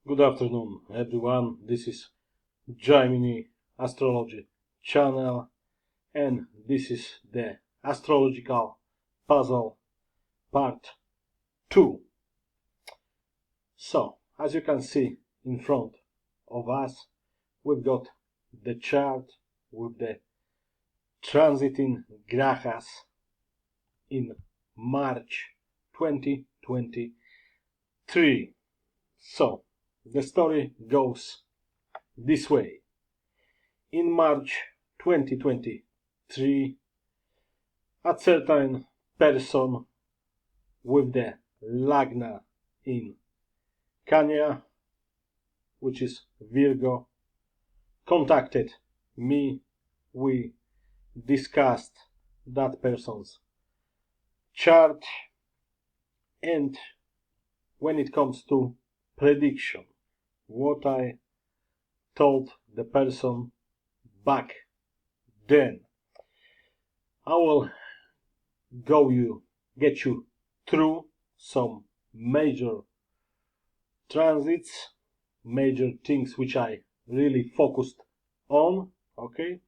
Good afternoon, everyone. This is Gemini Astrology channel, and this is the Astrological Puzzle Part 2. So, as you can see in front of us, we've got the chart with the transiting grahas in March 2023. So, the story goes this way. In March 2023, a certain person with the Lagna in Kanya, which is Virgo, contacted me. We discussed that person's chart, and when it comes to prediction, what I told the person back then, I will get you through some major transits, major things which I really focused on, okay?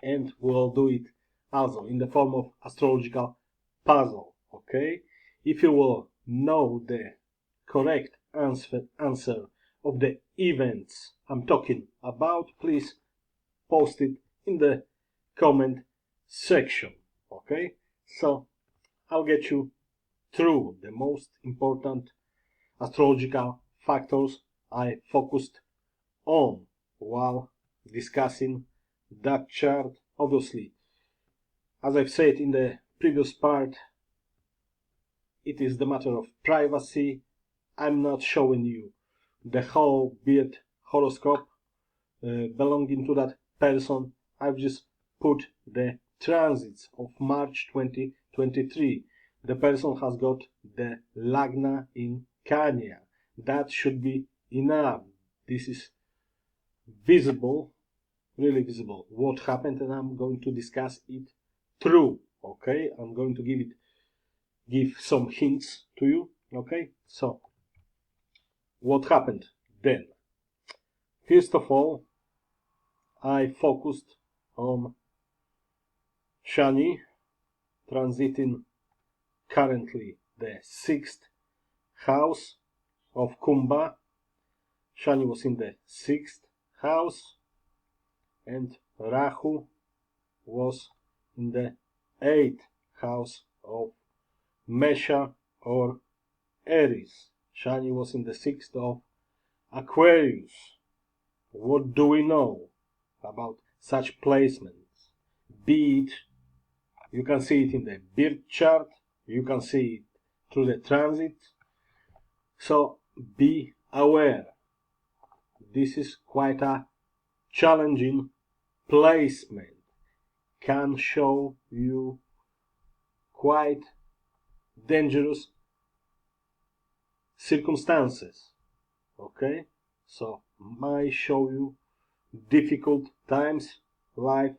And we'll do it also in the form of astrological puzzle, okay? If you will know the correct answer of the events I'm talking about, please post it in the comment section, okay? So I'll get you through the most important astrological factors I focused on while discussing that chart. Obviously, as I've said in the previous part, it is the matter of privacy. I'm not showing you the whole birth horoscope belonging to that person. I've just put the transits of March 2023. The person has got the Lagna in Kanya. That should be enough. This is visible, really visible, what happened, and I'm going to discuss it through, okay? I'm going to give some hints to you, okay? So, what happened then? First of all, I focused on Shani transiting currently the 6th house of Kumbha. Shani was in the 6th house, and Rahu was in the 8th house of Mesha or Aries. Shani was in the 6th of Aquarius. What do we know about such placements? Be it, you can see it in the birth chart, you can see it through the transit. So be aware. This is quite a challenging placement. Can show you quite dangerous circumstances. Okay? So might show you difficult times, life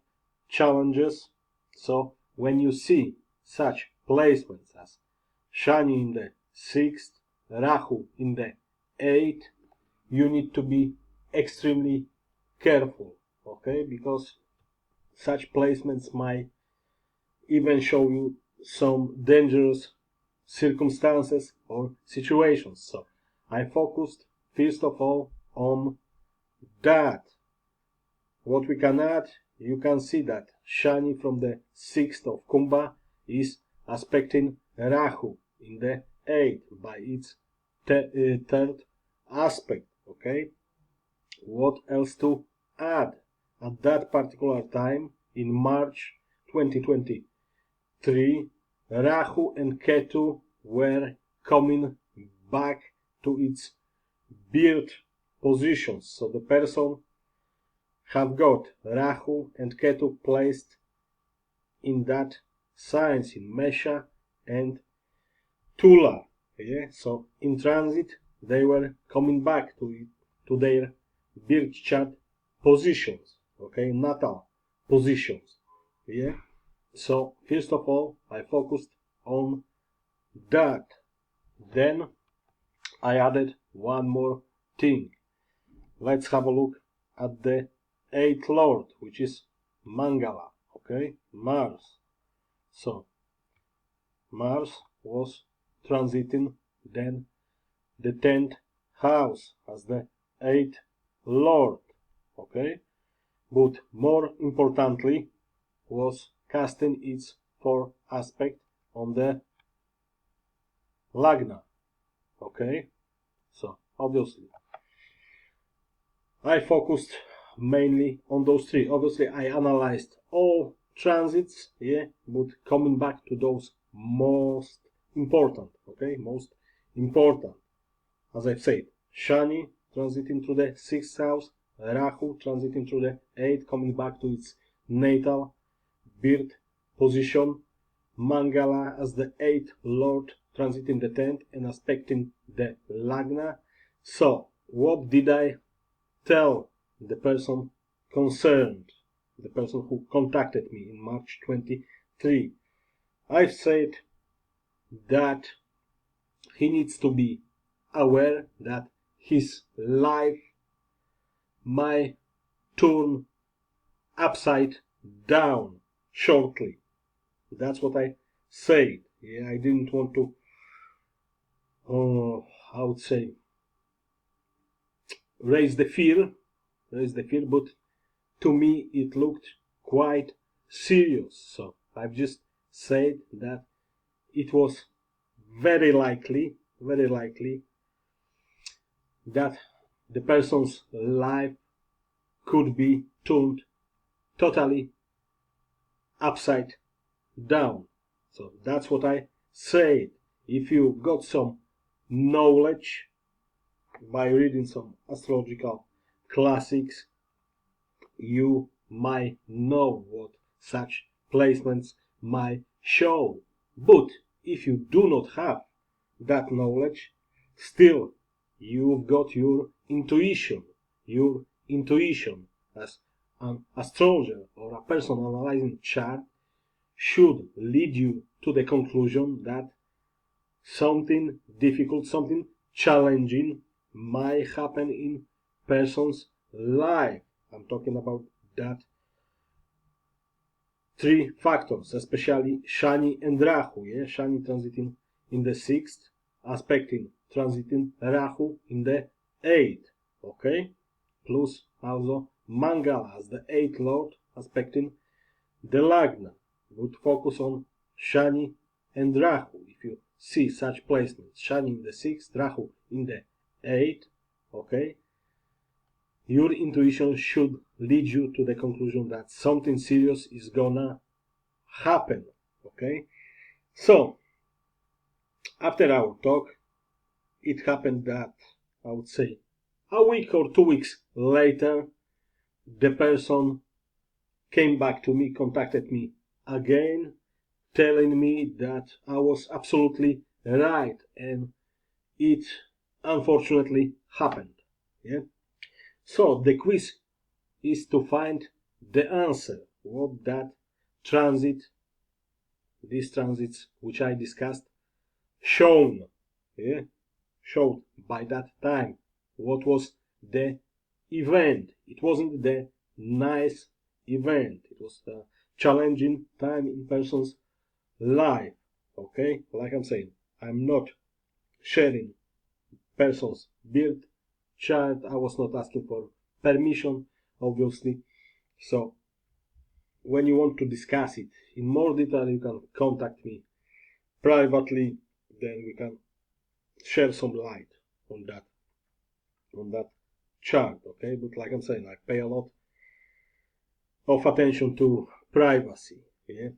challenges. So when you see such placements as Shani in the 6th, Rahu in the 8th, you need to be extremely careful, okay? Because such placements might even show you some dangerous circumstances or situations. So I focused first of all on that. What we can add, you can see that Shani from the 6th of Kumbha is aspecting Rahu in the 8th by its third aspect, okay? What else to add? At that particular time, in March 2023, Rahu and Ketu were coming back to its birth positions. So the person have got Rahu and Ketu placed in that signs, in Mesha and Tula. Yeah? So in transit, they were coming back to their birth chart positions, okay, natal positions. Yeah. So first of all, I focused on that. Then I added one more thing. Let's have a look at the 8th lord, which is Mangala, okay, Mars. So Mars was transiting then the 10th house as the 8th lord, okay, but more importantly was casting its 4th aspect on the Lagna, okay. So obviously I focused mainly on those three. Obviously I analyzed all transits, yeah, but coming back to those most important, okay, most important, as I've said, Shani transiting through the 6th house, Rahu transiting through the 8th, coming back to its natal birth position, Mangala as the 8th lord transiting the 10th and aspecting the Lagna. So what did I tell the person concerned, the person who contacted me in March 23? I've said that he needs to be aware that his life might turn upside down shortly. That's what I said. Yeah, I didn't want to, I would say, raise the fear, but to me it looked quite serious. So I've just said that it was very likely that the person's life could be turned totally upside down. So that's what I said. If you got some knowledge by reading some astrological classics, you might know what such placements might show. But if you do not have that knowledge, still you've got your intuition. Your intuition as an astrologer or a person analyzing chart should lead you to the conclusion that something difficult, something challenging might happen in person's life. I'm talking about that three factors, especially Shani and Rahu. Yeah? Shani transiting in the 6th, aspecting transiting Rahu in the 8th. Okay? Plus also Mangala as the 8th lord aspecting the Lagna. Would focus on Shani and Rahu. If you see such placements, Shani in the 6th, Rahu in the 8th, okay, your intuition should lead you to the conclusion that something serious is gonna happen, okay. So after our talk, it happened that, I would say, a week or 2 weeks later, the person came back to me, contacted me again, telling me that I was absolutely right and it unfortunately happened. Yeah. So the quiz is to find the answer. What that transit, these transits which I discussed, shown. Yeah, showed by that time. What was the event? It wasn't the nice event. It was a challenging time in person's life. Okay, like I'm saying, I'm not sharing person's birth chart. I was not asking for permission, obviously. So when you want to discuss it in more detail, you can contact me privately. Then we can share some light on that chart. Okay, but like I'm saying, I pay a lot of attention to privacy. Yeah,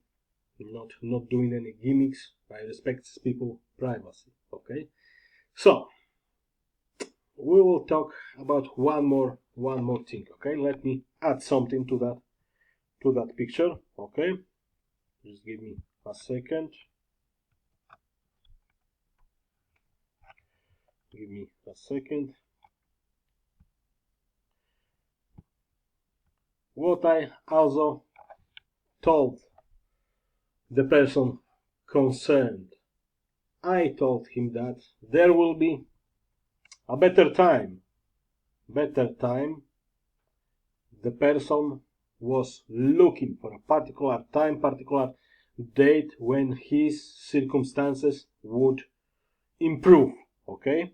not doing any gimmicks. I respect people's privacy. Okay, so we will talk about one more thing. Okay, let me add something to that picture. Okay, just give me a second. Give me a second. What I also told the person concerned, I told him that there will be a better time better time. The person was looking for a particular time, particular date when his circumstances would improve. Okay,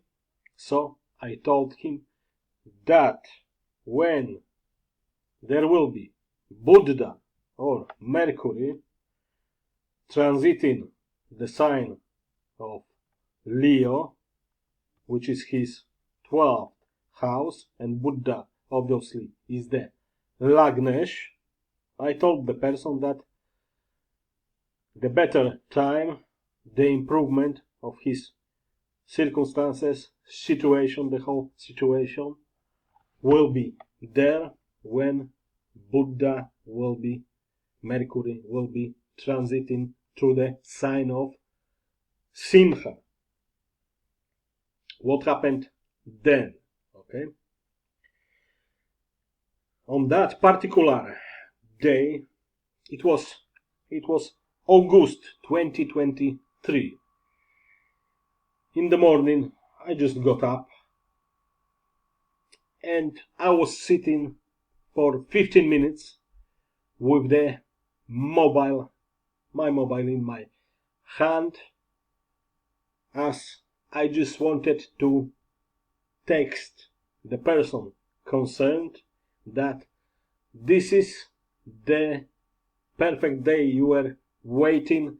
so I told him that when there will be Buddha or Mercury transiting the sign of Leo, which is his 12th house, and Buddha obviously is the Lagnesh, I told the person that the better time, the improvement of his circumstances, situation, the whole situation, will be there when Buddha will be, Mercury will be transiting through the sign of Simha. What happened then? Okay. On that particular day, it was August 2023. In the morning, I just got up and I was sitting for 15 minutes with the mobile, my mobile in my hand, as I just wanted to text the person concerned that this is the perfect day you were waiting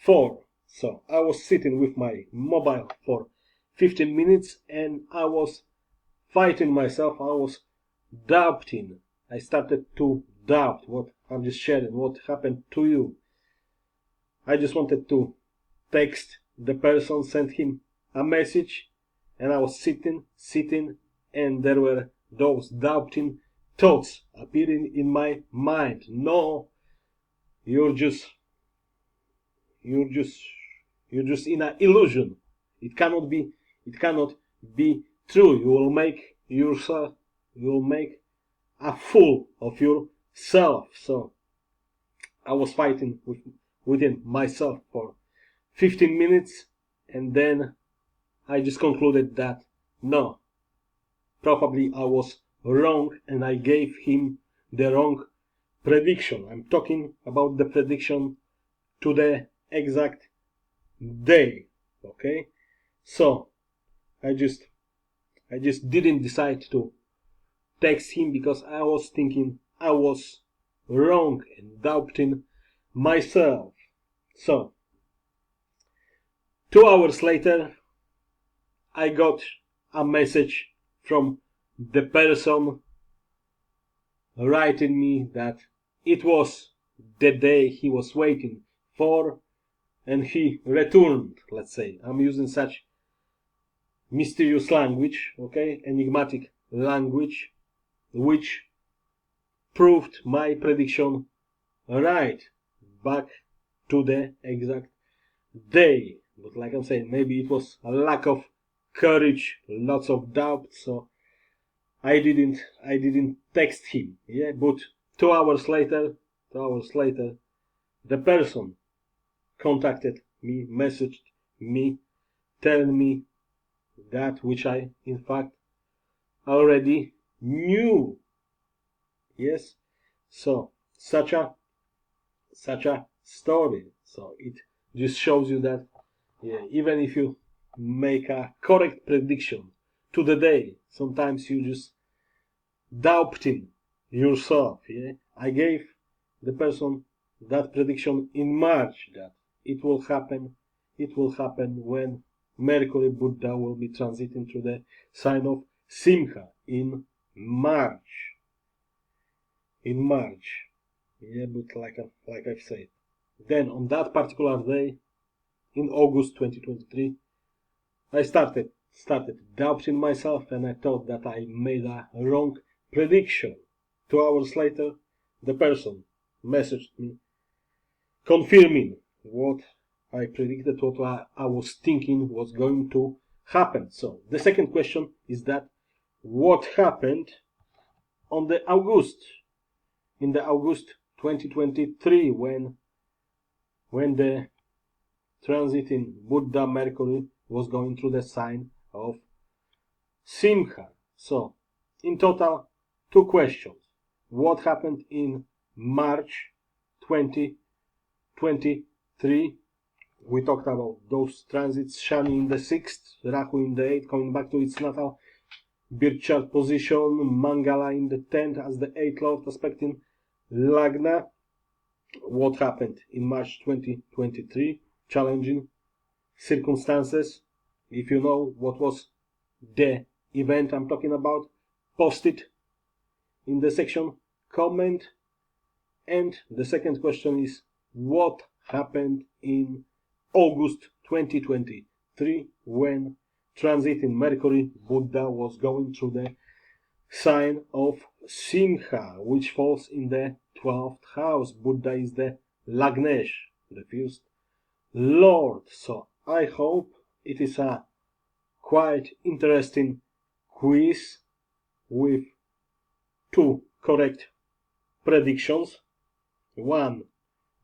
for. So I was sitting with my mobile for 15 minutes and I was fighting myself. I was doubting. I started to doubt what I'm just sharing, what happened to you. I just wanted to text the person, send him a message, and I was sitting, and there were those doubting thoughts appearing in my mind. No, you're just in an illusion. It cannot be true. You will make a fool of yourself. So I was fighting within myself for 15 minutes, and then I just concluded that no, probably I was wrong and I gave him the wrong prediction. I'm talking about the prediction to the exact day. Okay, so I just didn't decide to text him because I was thinking I was wrong and doubting myself. So 2 hours later, I got a message from the person writing me that it was the day he was waiting for and he returned. Let's say I'm using such mysterious language, okay, enigmatic language, which proved my prediction right back to the exact day. But like I'm saying, maybe it was a lack of courage, lots of doubt, so I didn't text him. Yeah, but 2 hours later, the person contacted me, messaged me, telling me that which I in fact already knew. Yes, so such a story. So it just shows you that, yeah, even if you make a correct prediction to the day, sometimes you just doubting yourself. Yeah, I gave the person that prediction in March that it will happen when Mercury Buddha will be transiting through the sign of Simha in March. Yeah, but like I've said, then on that particular day in August 2023, I started doubting myself, and I thought that I made a wrong prediction. 2 hours later, the person messaged me confirming what I predicted, what I was thinking was going to happen. So the second question is that what happened on the in the August 2023 when the transiting Buddha Mercury was going through the sign of Simha. So in total 2 questions. What happened in March 2023? We talked about those transits. Shani in the 6th, Rahu in the 8th, coming back to its natal birth chart position, Mangala in the 10th as the 8th lord aspecting Lagna. What happened in March 2023? Challenging circumstances. If you know what was the event I'm talking about, post it in the section comment. And the second question is, what happened in August 2023 when transiting Mercury, Buddha was going through the sign of Simha, which falls in the 12th house. Buddha is the Lagnesh, the first lord. So I hope it is a quite interesting quiz with 2 correct predictions. One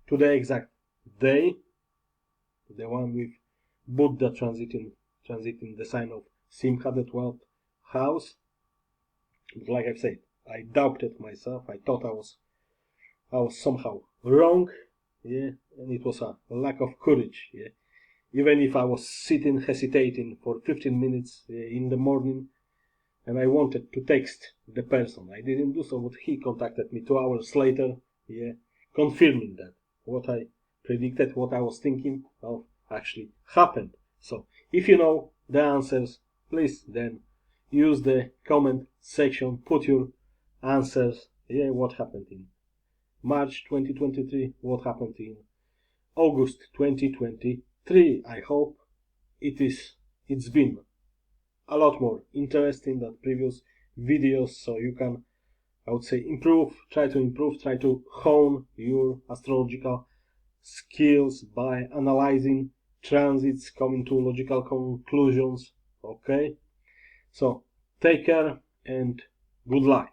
to the exact day, the one with Buddha transiting the sign of Simha, the 12th house. But like I've said, I doubted myself. I thought I was somehow wrong, yeah, and it was a lack of courage, yeah. Even if I was sitting hesitating for 15 minutes in the morning, and I wanted to text the person, I didn't do so, but he contacted me 2 hours later, yeah, confirming that what I predicted, what I was thinking of, actually happened. So if you know the answers, please then use the comment section, put your answers, yeah, what happened in March 2023, what happened in August 2023. I hope it's been a lot more interesting than previous videos, so you can, I would say, try to hone your astrological skills by analyzing transits, coming to logical conclusions. Okay, so take care and good luck.